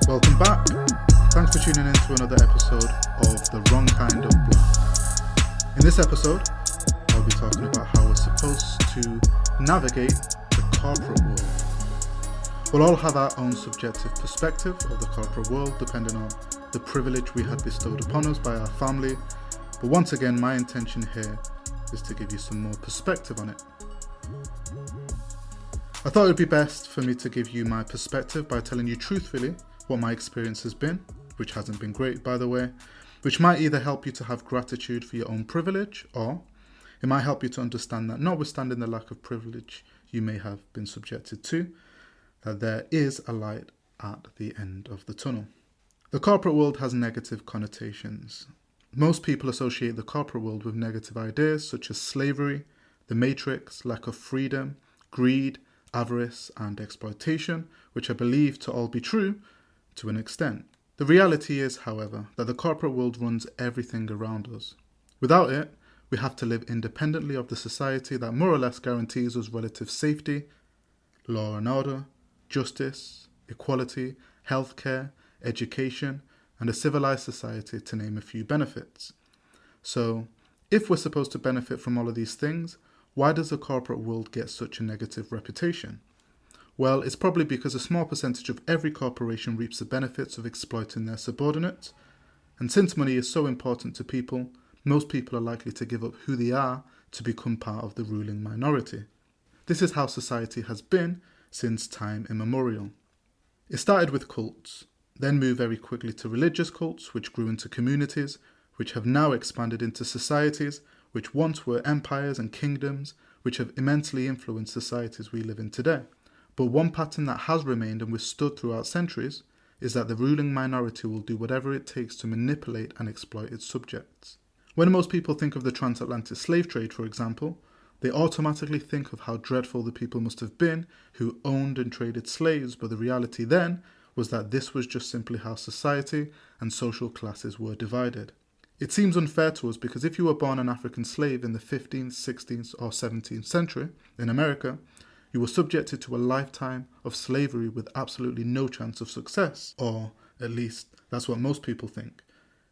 Welcome back. Thanks for tuning in to another episode of The Wrong Kind of Black. In this episode, I'll be talking about how we're supposed to navigate the corporate world. We'll all have our own subjective perspective of the corporate world depending on the privilege we had bestowed upon us by our family. But once again, my intention here is to give you some more perspective on it. I thought it would be best for me to give you my perspective by telling you truthfully what my experience has been, which hasn't been great by the way, which might either help you to have gratitude for your own privilege, or it might help you to understand that notwithstanding the lack of privilege you may have been subjected to, that there is a light at the end of the tunnel. The corporate world has negative connotations. Most people associate the corporate world with negative ideas such as slavery, the matrix, lack of freedom, greed, avarice, and exploitation, which I believe to all be true to an extent. The reality is, however, that the corporate world runs everything around us. Without it, we have to live independently of the society that more or less guarantees us relative safety, law and order, justice, equality, healthcare, education, and a civilized society, to name a few benefits. So, if we're supposed to benefit from all of these things, why does the corporate world get such a negative reputation? Well, it's probably because a small percentage of every corporation reaps the benefits of exploiting their subordinates. And since money is so important to people, most people are likely to give up who they are to become part of the ruling minority. This is how society has been since time immemorial. It started with cults, then moved very quickly to religious cults, which grew into communities, which have now expanded into societies, which once were empires and kingdoms, which have immensely influenced societies we live in today. But one pattern that has remained and withstood throughout centuries is that the ruling minority will do whatever it takes to manipulate and exploit its subjects. When most people think of the transatlantic slave trade, for example, they automatically think of how dreadful the people must have been who owned and traded slaves, but the reality then was that this was just simply how society and social classes were divided. It seems unfair to us because if you were born an African slave in the 15th, 16th or 17th century in America, you were subjected to a lifetime of slavery with absolutely no chance of success, or at least that's what most people think.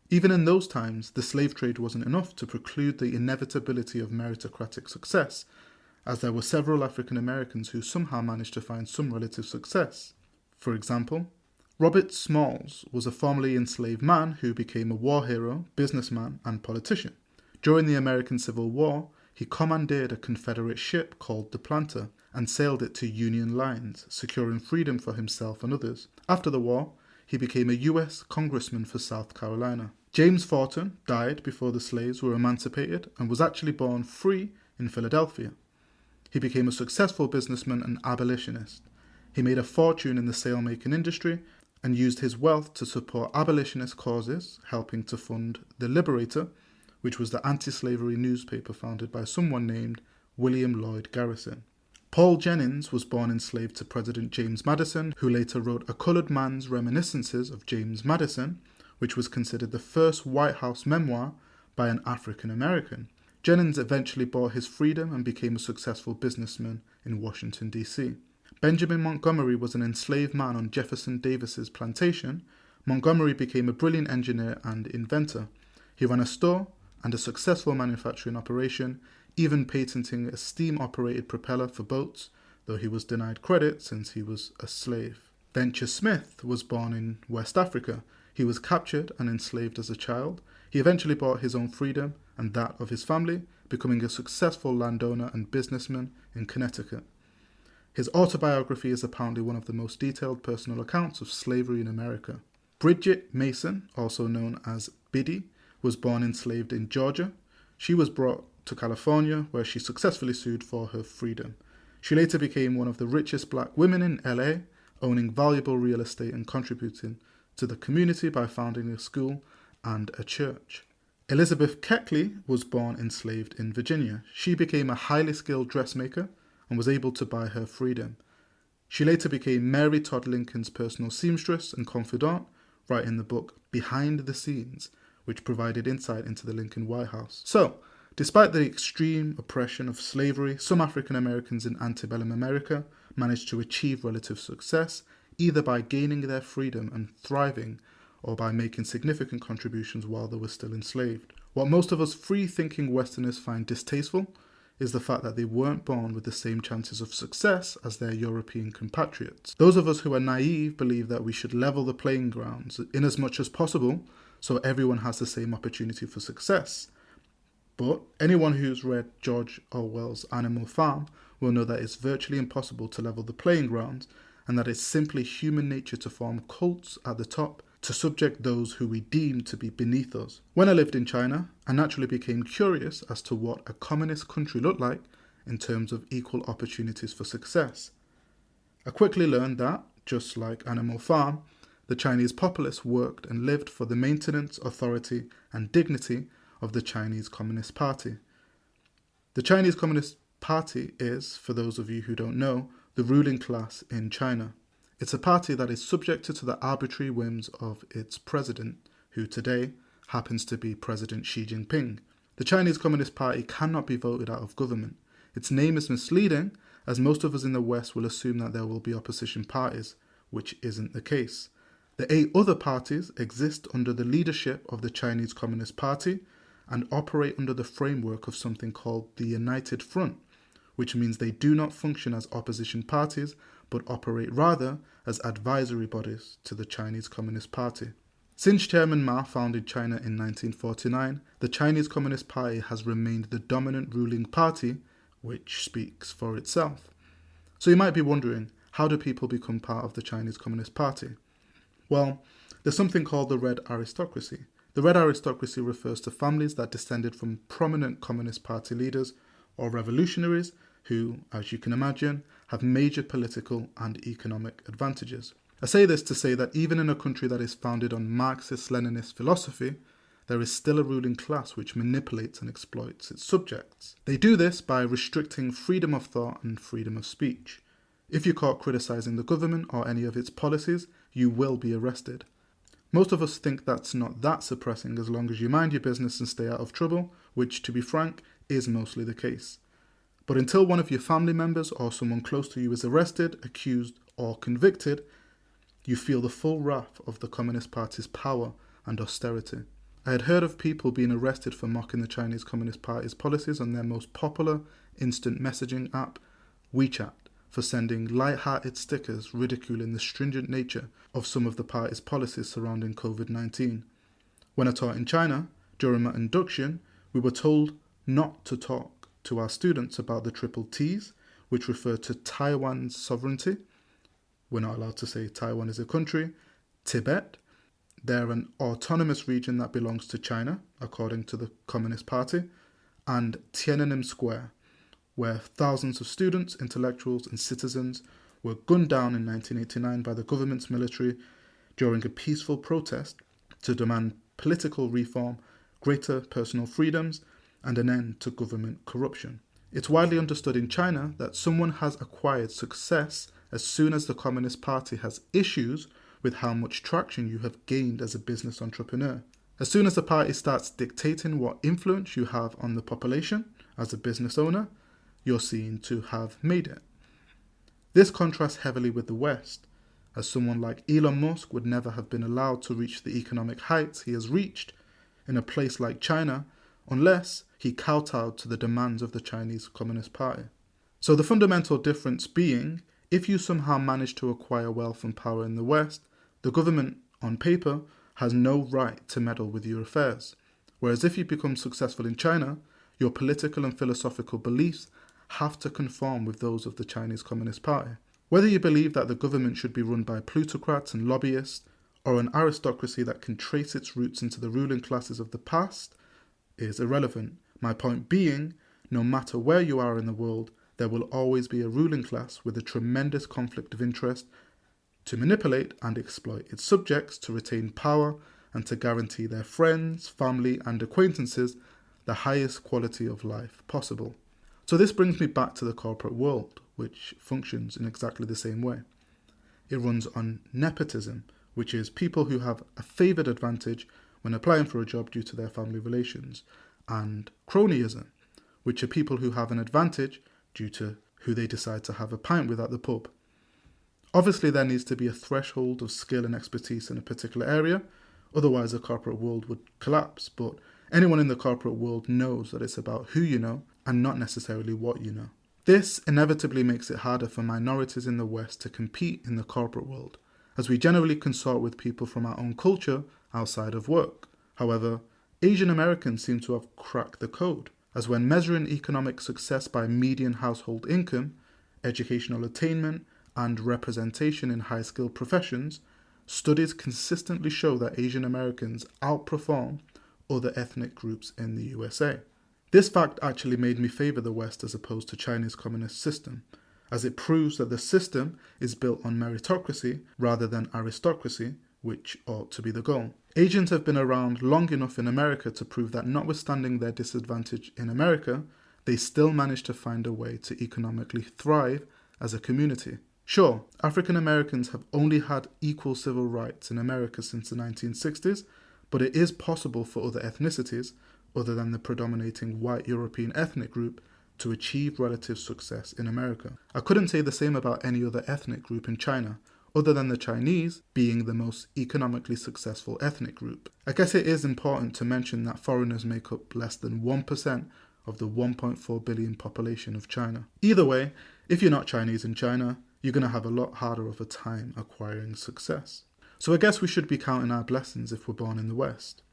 Even in those times, the slave trade wasn't enough to preclude the inevitability of meritocratic success, as there were several African Americans who somehow managed to find some relative success. For example, Robert Smalls was a formerly enslaved man who became a war hero, businessman, and politician. During the American Civil War, he commandeered a Confederate ship called the Planter and sailed it to Union lines, securing freedom for himself and others. After the war, he became a U.S. congressman for South Carolina. James Forten died before the slaves were emancipated and was actually born free in Philadelphia. He became a successful businessman and abolitionist. He made a fortune in the sailmaking industry and used his wealth to support abolitionist causes, helping to fund The Liberator, which was the anti-slavery newspaper founded by someone named William Lloyd Garrison. Paul Jennings was born enslaved to President James Madison, who later wrote A Colored Man's Reminiscences of James Madison, which was considered the first White House memoir by an African American. Jennings eventually bought his freedom and became a successful businessman in Washington, D.C. Benjamin Montgomery was an enslaved man on Jefferson Davis's plantation. Montgomery became a brilliant engineer and inventor. He ran a store and a successful manufacturing operation, even patenting a steam-operated propeller for boats, though he was denied credit since he was a slave. Venture Smith was born in West Africa. He was captured and enslaved as a child. He eventually bought his own freedom and that of his family, becoming a successful landowner and businessman in Connecticut. His autobiography is apparently one of the most detailed personal accounts of slavery in America. Bridget Mason, also known as Biddy, was born enslaved in Georgia. She was brought to California, where she successfully sued for her freedom. She later became one of the richest black women in LA, owning valuable real estate and contributing to the community by founding a school and a church. Elizabeth Keckley was born enslaved in Virginia. She became a highly skilled dressmaker and was able to buy her freedom. She later became Mary Todd Lincoln's personal seamstress and confidant, writing the book Behind the Scenes, which provided insight into the Lincoln White House. So, despite the extreme oppression of slavery, some African Americans in antebellum America managed to achieve relative success, either by gaining their freedom and thriving or by making significant contributions while they were still enslaved. What most of us free-thinking Westerners find distasteful is the fact that they weren't born with the same chances of success as their European compatriots. Those of us who are naive believe that we should level the playing grounds in as much as possible so everyone has the same opportunity for success. But anyone who's read George Orwell's Animal Farm will know that it's virtually impossible to level the playing grounds and that it's simply human nature to form cults at the top to subject those who we deem to be beneath us. When I lived in China, I naturally became curious as to what a communist country looked like in terms of equal opportunities for success. I quickly learned that, just like Animal Farm, the Chinese populace worked and lived for the maintenance, authority, and dignity of the Chinese Communist Party. The Chinese Communist Party is, for those of you who don't know, the ruling class in China. It's a party that is subjected to the arbitrary whims of its president, who today happens to be President Xi Jinping. The Chinese Communist Party cannot be voted out of government. Its name is misleading, as most of us in the West will assume that there will be opposition parties, which isn't the case. The 8 other parties exist under the leadership of the Chinese Communist Party and operate under the framework of something called the United Front, which means they do not function as opposition parties, but operate rather as advisory bodies to the Chinese Communist Party. Since Chairman Mao founded China in 1949, the Chinese Communist Party has remained the dominant ruling party, which speaks for itself. So you might be wondering, how do people become part of the Chinese Communist Party? Well, there's something called the Red Aristocracy. The Red Aristocracy refers to families that descended from prominent Communist Party leaders or revolutionaries who, as you can imagine, have major political and economic advantages. I say this to say that even in a country that is founded on Marxist-Leninist philosophy, there is still a ruling class which manipulates and exploits its subjects. They do this by restricting freedom of thought and freedom of speech. If you're caught criticizing the government or any of its policies, you will be arrested. Most of us think that's not that suppressing as long as you mind your business and stay out of trouble, which, to be frank, is mostly the case. But until one of your family members or someone close to you is arrested, accused, or convicted, you feel the full wrath of the Communist Party's power and austerity. I had heard of people being arrested for mocking the Chinese Communist Party's policies on their most popular instant messaging app, WeChat, for sending light-hearted stickers ridiculing the stringent nature of some of the party's policies surrounding COVID-19. When I taught in China, during my induction, we were told not to talk to our students about the triple T's, which refer to Taiwan's sovereignty. We're not allowed to say Taiwan is a country. Tibet, they're an autonomous region that belongs to China, according to the Communist Party. And Tiananmen Square, where thousands of students, intellectuals and citizens were gunned down in 1989 by the government's military during a peaceful protest to demand political reform, greater personal freedoms, and an end to government corruption. It's widely understood in China that someone has acquired success as soon as the Communist Party has issues with how much traction you have gained as a business entrepreneur. As soon as the party starts dictating what influence you have on the population as a business owner, you're seen to have made it. This contrasts heavily with the West, as someone like Elon Musk would never have been allowed to reach the economic heights he has reached in a place like China unless he kowtowed to the demands of the Chinese Communist Party. So the fundamental difference being, if you somehow manage to acquire wealth and power in the West, the government, on paper, has no right to meddle with your affairs. Whereas if you become successful in China, your political and philosophical beliefs have to conform with those of the Chinese Communist Party. Whether you believe that the government should be run by plutocrats and lobbyists, or an aristocracy that can trace its roots into the ruling classes of the past, is irrelevant. My point being, no matter where you are in the world, there will always be a ruling class with a tremendous conflict of interest to manipulate and exploit its subjects to retain power and to guarantee their friends, family and acquaintances the highest quality of life possible. So this brings me back to the corporate world, which functions in exactly the same way. It runs on nepotism, which is people who have a favoured advantage when applying for a job due to their family relations, and cronyism, which are people who have an advantage due to who they decide to have a pint with at the pub. Obviously, there needs to be a threshold of skill and expertise in a particular area, otherwise the corporate world would collapse. But anyone in the corporate world knows that it's about who you know and not necessarily what you know. This inevitably makes it harder for minorities in the West to compete in the corporate world, as we generally consort with people from our own culture outside of work. However, Asian Americans seem to have cracked the code, as when measuring economic success by median household income, educational attainment, and representation in high-skilled professions, studies consistently show that Asian Americans outperform other ethnic groups in the USA. This fact actually made me favour the West as opposed to China's communist system, as it proves that the system is built on meritocracy rather than aristocracy, which ought to be the goal. Asians have been around long enough in America to prove that notwithstanding their disadvantage in America, they still manage to find a way to economically thrive as a community. Sure, African Americans have only had equal civil rights in America since the 1960s, but it is possible for other ethnicities, other than the predominating white European ethnic group, to achieve relative success in America. I couldn't say the same about any other ethnic group in China, other than the Chinese being the most economically successful ethnic group. I guess it is important to mention that foreigners make up less than 1% of the 1.4 billion population of China. Either way, if you're not Chinese in China, you're going to have a lot harder of a time acquiring success. So I guess we should be counting our blessings if we're born in the West,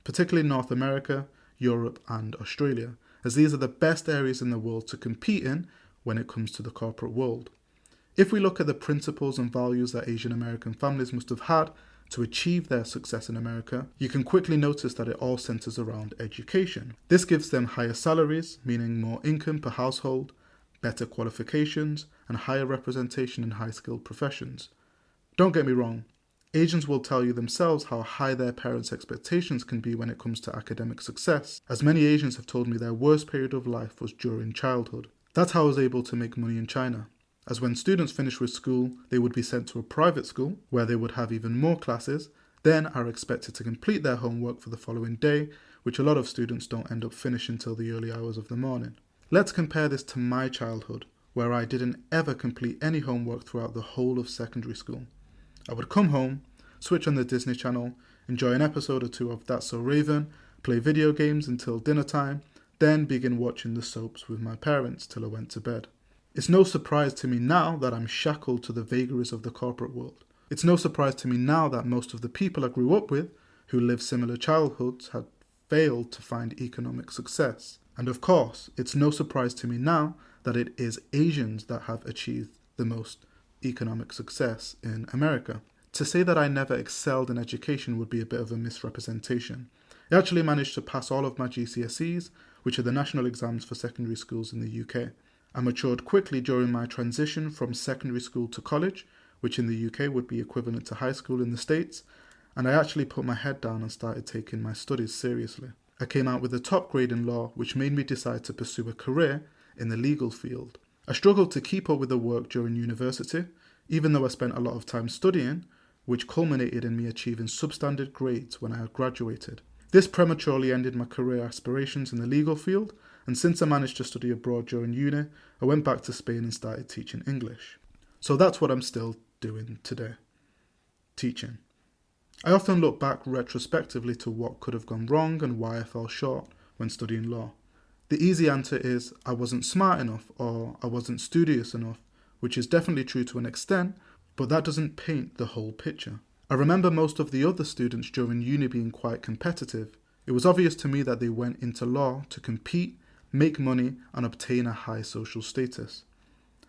particularly North America, Europe and Australia, as these are the best areas in the world to compete in when it comes to the corporate world. If we look at the principles and values that Asian American families must have had to achieve their success in America, you can quickly notice that it all centers around education. This gives them higher salaries, meaning more income per household, better qualifications, and higher representation in high-skilled professions. Don't get me wrong, Asians will tell you themselves how high their parents' expectations can be when it comes to academic success, as many Asians have told me their worst period of life was during childhood. That's how I was able to make money in China, as when students finish with school, they would be sent to a private school, where they would have even more classes, then are expected to complete their homework for the following day, which a lot of students don't end up finishing till the early hours of the morning. Let's compare this to my childhood, where I didn't ever complete any homework throughout the whole of secondary school. I would come home, switch on the Disney Channel, enjoy an episode or two of That's So Raven, play video games until dinner time, then begin watching the soaps with my parents till I went to bed. It's no surprise to me now that I'm shackled to the vagaries of the corporate world. It's no surprise to me now that most of the people I grew up with, who lived similar childhoods, had failed to find economic success. And of course, it's no surprise to me now that it is Asians that have achieved the most economic success in America. To say that I never excelled in education would be a bit of a misrepresentation. I actually managed to pass all of my GCSEs, which are the national exams for secondary schools in the UK. I matured quickly during my transition from secondary school to college, which in the UK would be equivalent to high school in the States, and I actually put my head down and started taking my studies seriously. I came out with a top grade in law, which made me decide to pursue a career in the legal field. I struggled to keep up with the work during university, even though I spent a lot of time studying, which culminated in me achieving substandard grades when I had graduated. This prematurely ended my career aspirations in the legal field, and since I managed to study abroad during uni, I went back to Spain and started teaching English. So that's what I'm still doing today. Teaching. I often look back retrospectively to what could have gone wrong and why I fell short when studying law. The easy answer is I wasn't smart enough or I wasn't studious enough, which is definitely true to an extent, but that doesn't paint the whole picture. I remember most of the other students during uni being quite competitive. It was obvious to me that they went into law to compete, make money, and obtain a high social status.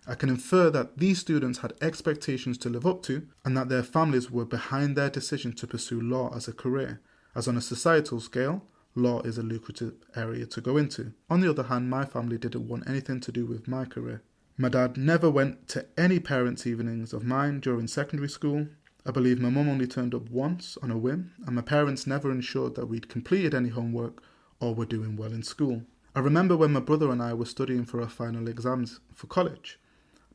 I can infer that these students had expectations to live up to and that their families were behind their decision to pursue law as a career, as on a societal scale, law is a lucrative area to go into. On the other hand, my family didn't want anything to do with my career. My dad never went to any parents' evenings of mine during secondary school. I believe my mum only turned up once on a whim, and my parents never ensured that we'd completed any homework or were doing well in school. I remember when my brother and I were studying for our final exams for college.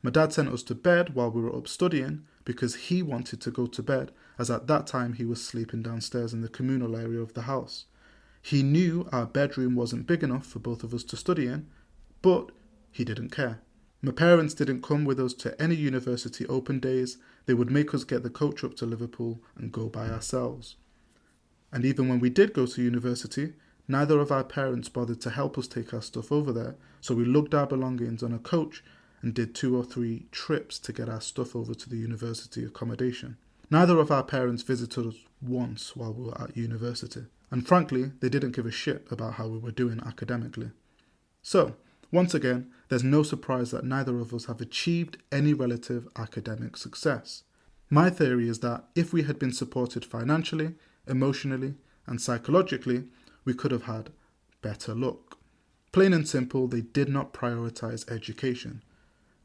My dad sent us to bed while we were up studying because he wanted to go to bed, as at that time he was sleeping downstairs in the communal area of the house. He knew our bedroom wasn't big enough for both of us to study in, but he didn't care. My parents didn't come with us to any university open days. They would make us get the coach up to Liverpool and go by ourselves. And even when we did go to university, neither of our parents bothered to help us take our stuff over there, so we lugged our belongings on a coach and did 2 or 3 trips to get our stuff over to the university accommodation. Neither of our parents visited us once while we were at university, and frankly, they didn't give a shit about how we were doing academically. So, once again, there's no surprise that neither of us have achieved any relative academic success. My theory is that if we had been supported financially, emotionally, and psychologically, we could have had better luck. Plain and simple, they did not prioritize education.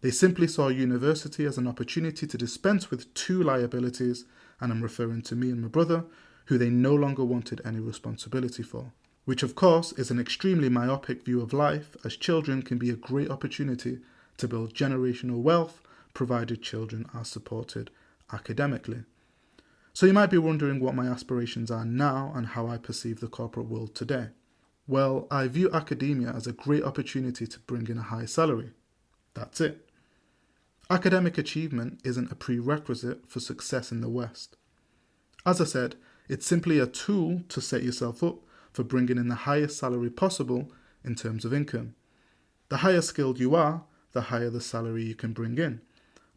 They simply saw university as an opportunity to dispense with 2 liabilities, and I'm referring to me and my brother, who they no longer wanted any responsibility for. Which of course is an extremely myopic view of life, as children can be a great opportunity to build generational wealth, provided children are supported academically. So you might be wondering what my aspirations are now and how I perceive the corporate world today. Well, I view academia as a great opportunity to bring in a high salary. That's it. Academic achievement isn't a prerequisite for success in the West. As I said, it's simply a tool to set yourself up for bringing in the highest salary possible in terms of income. The higher skilled you are, the higher the salary you can bring in.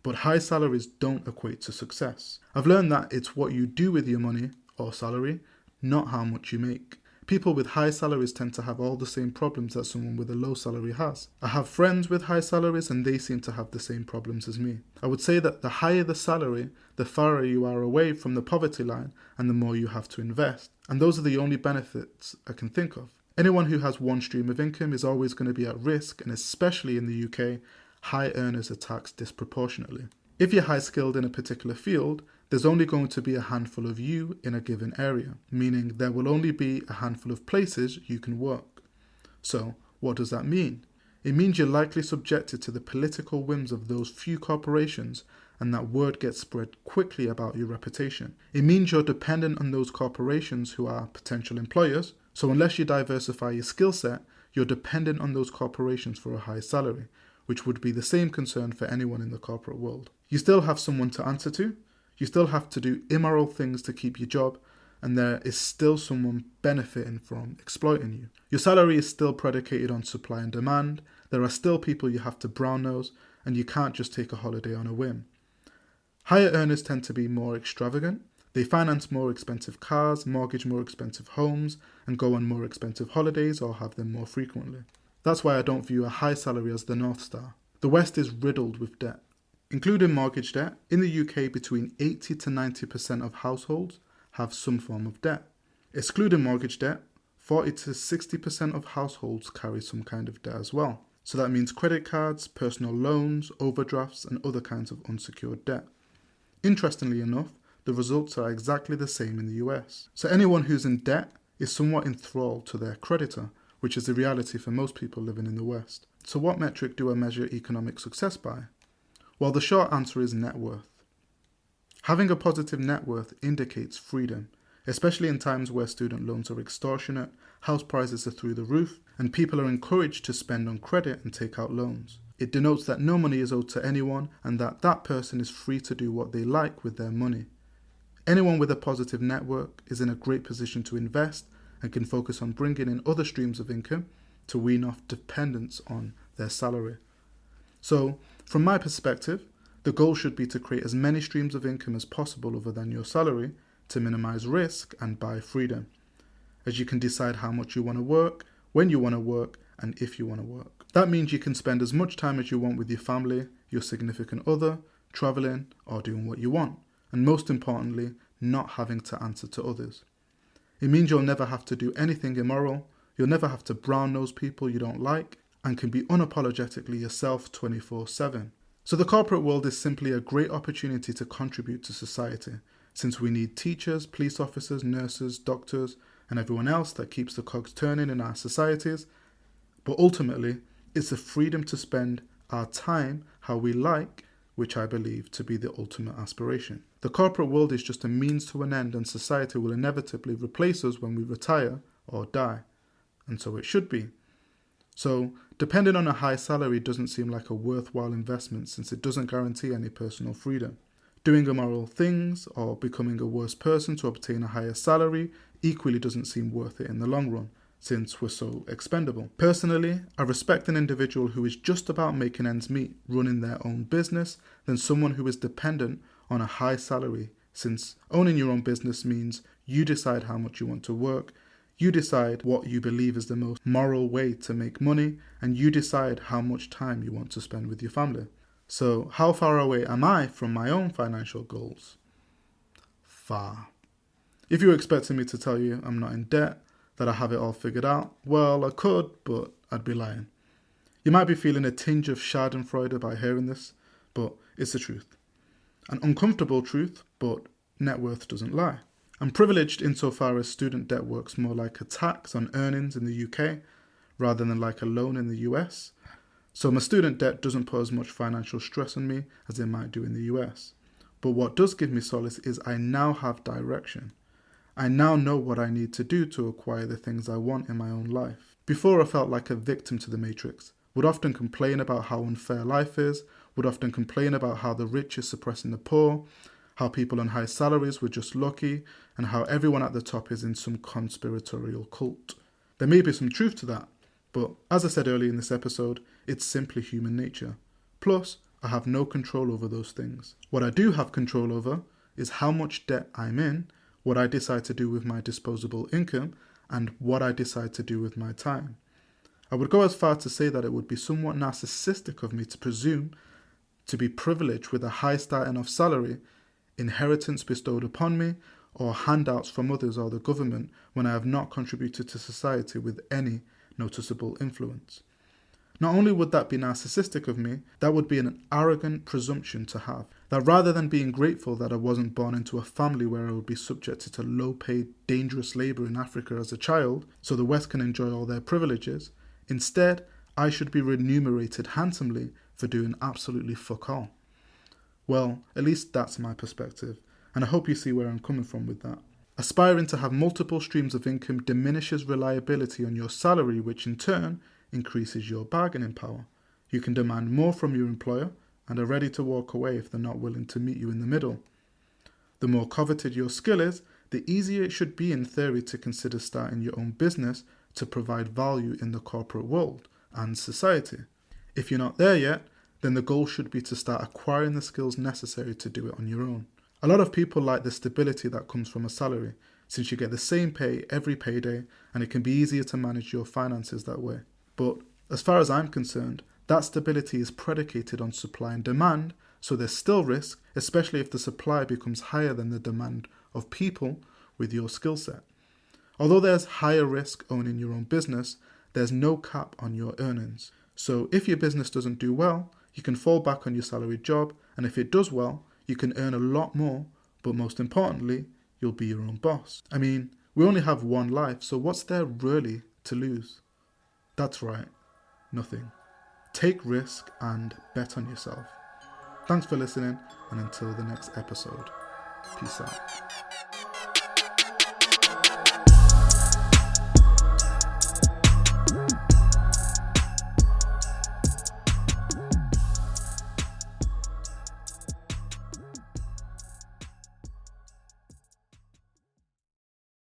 But high salaries don't equate to success. I've learned that it's what you do with your money or salary, not how much you make. People with high salaries tend to have all the same problems that someone with a low salary has. I have friends with high salaries and they seem to have the same problems as me. I would say that the higher the salary, the farther you are away from the poverty line and the more you have to invest. And those are the only benefits I can think of. Anyone who has one stream of income is always going to be at risk, and especially in the UK, high earners are taxed disproportionately. If you're high skilled in a particular field, there's only going to be a handful of you in a given area, meaning there will only be a handful of places you can work. So, what does that mean? It means you're likely subjected to the political whims of those few corporations, and that word gets spread quickly about your reputation. It means you're dependent on those corporations who are potential employers, so unless you diversify your skill set, you're dependent on those corporations for a high salary, which would be the same concern for anyone in the corporate world. You still have someone to answer to, you still have to do immoral things to keep your job, and there is still someone benefiting from exploiting you. Your salary is still predicated on supply and demand, there are still people you have to brown nose, and you can't just take a holiday on a whim. Higher earners tend to be more extravagant. They finance more expensive cars, mortgage more expensive homes, and go on more expensive holidays or have them more frequently. That's why I don't view a high salary as the North Star. The West is riddled with debt. Including mortgage debt, in the UK between 80 to 90% of households have some form of debt. Excluding mortgage debt, 40 to 60% of households carry some kind of debt as well. So that means credit cards, personal loans, overdrafts, and other kinds of unsecured debt. Interestingly enough, the results are exactly the same in the US. So anyone who's in debt is somewhat enthralled to their creditor, which is the reality for most people living in the West. So what metric do I measure economic success by? Well, the short answer is net worth. Having a positive net worth indicates freedom, especially in times where student loans are extortionate, house prices are through the roof, and people are encouraged to spend on credit and take out loans. It denotes that no money is owed to anyone and that that person is free to do what they like with their money. Anyone with a positive network is in a great position to invest and can focus on bringing in other streams of income to wean off dependence on their salary. So, from my perspective, the goal should be to create as many streams of income as possible other than your salary to minimize risk and buy freedom, as you can decide how much you want to work, when you want to work, and if you want to work. That means you can spend as much time as you want with your family, your significant other, traveling, or doing what you want, and most importantly, not having to answer to others. It means you'll never have to do anything immoral, you'll never have to brown nose people you don't like, and can be unapologetically yourself 24/7. So the corporate world is simply a great opportunity to contribute to society, since we need teachers, police officers, nurses, doctors, and everyone else that keeps the cogs turning in our societies. But ultimately, it's the freedom to spend our time how we like, which I believe to be the ultimate aspiration. The corporate world is just a means to an end, and society will inevitably replace us when we retire or die. And so it should be. So, depending on a high salary doesn't seem like a worthwhile investment since it doesn't guarantee any personal freedom. Doing immoral things or becoming a worse person to obtain a higher salary equally doesn't seem worth it in the long run, since we're so expendable. Personally, I respect an individual who is just about making ends meet, running their own business, than someone who is dependent on a high salary, since owning your own business means you decide how much you want to work, you decide what you believe is the most moral way to make money, and you decide how much time you want to spend with your family. So, how far away am I from my own financial goals? Far. If you were expecting me to tell you I'm not in debt, that I have it all figured out, well, I could, but I'd be lying. You might be feeling a tinge of schadenfreude by hearing this, but it's the truth. An uncomfortable truth, but net worth doesn't lie. I'm privileged insofar as student debt works more like a tax on earnings in the UK rather than like a loan in the US. So my student debt doesn't put as much financial stress on me as it might do in the US. But what does give me solace is I now have direction. I now know what I need to do to acquire the things I want in my own life. Before I felt like a victim to the matrix, would often complain about how unfair life is, would often complain about how the rich is suppressing the poor, how people on high salaries were just lucky, and how everyone at the top is in some conspiratorial cult. There may be some truth to that, but as I said earlier in this episode, it's simply human nature. Plus, I have no control over those things. What I do have control over is how much debt I'm in, what I decide to do with my disposable income, and what I decide to do with my time. I would go as far to say that it would be somewhat narcissistic of me to presume to be privileged with a high starting off salary, inheritance bestowed upon me, or handouts from others or the government when I have not contributed to society with any noticeable influence. Not only would that be narcissistic of me, that would be an arrogant presumption to have. That rather than being grateful that I wasn't born into a family where I would be subjected to low-paid, dangerous labour in Africa as a child, so the West can enjoy all their privileges, instead, I should be remunerated handsomely for doing absolutely fuck all. Well, at least that's my perspective, and I hope you see where I'm coming from with that. Aspiring to have multiple streams of income diminishes reliability on your salary, which in turn increases your bargaining power. You can demand more from your employer and are ready to walk away if they're not willing to meet you in the middle. The more coveted your skill is, the easier it should be in theory to consider starting your own business to provide value in the corporate world and society. If you're not there yet, then the goal should be to start acquiring the skills necessary to do it on your own. A lot of people like the stability that comes from a salary, since you get the same pay every payday and it can be easier to manage your finances that way. But as far as I'm concerned, that stability is predicated on supply and demand, so there's still risk, especially if the supply becomes higher than the demand of people with your skill set. Although there's higher risk owning your own business, there's no cap on your earnings. So if your business doesn't do well, you can fall back on your salaried job, and if it does well, you can earn a lot more, but most importantly, you'll be your own boss. I mean, we only have one life, so what's there really to lose? That's right, nothing. Take risk and bet on yourself. Thanks for listening, and until the next episode, peace out.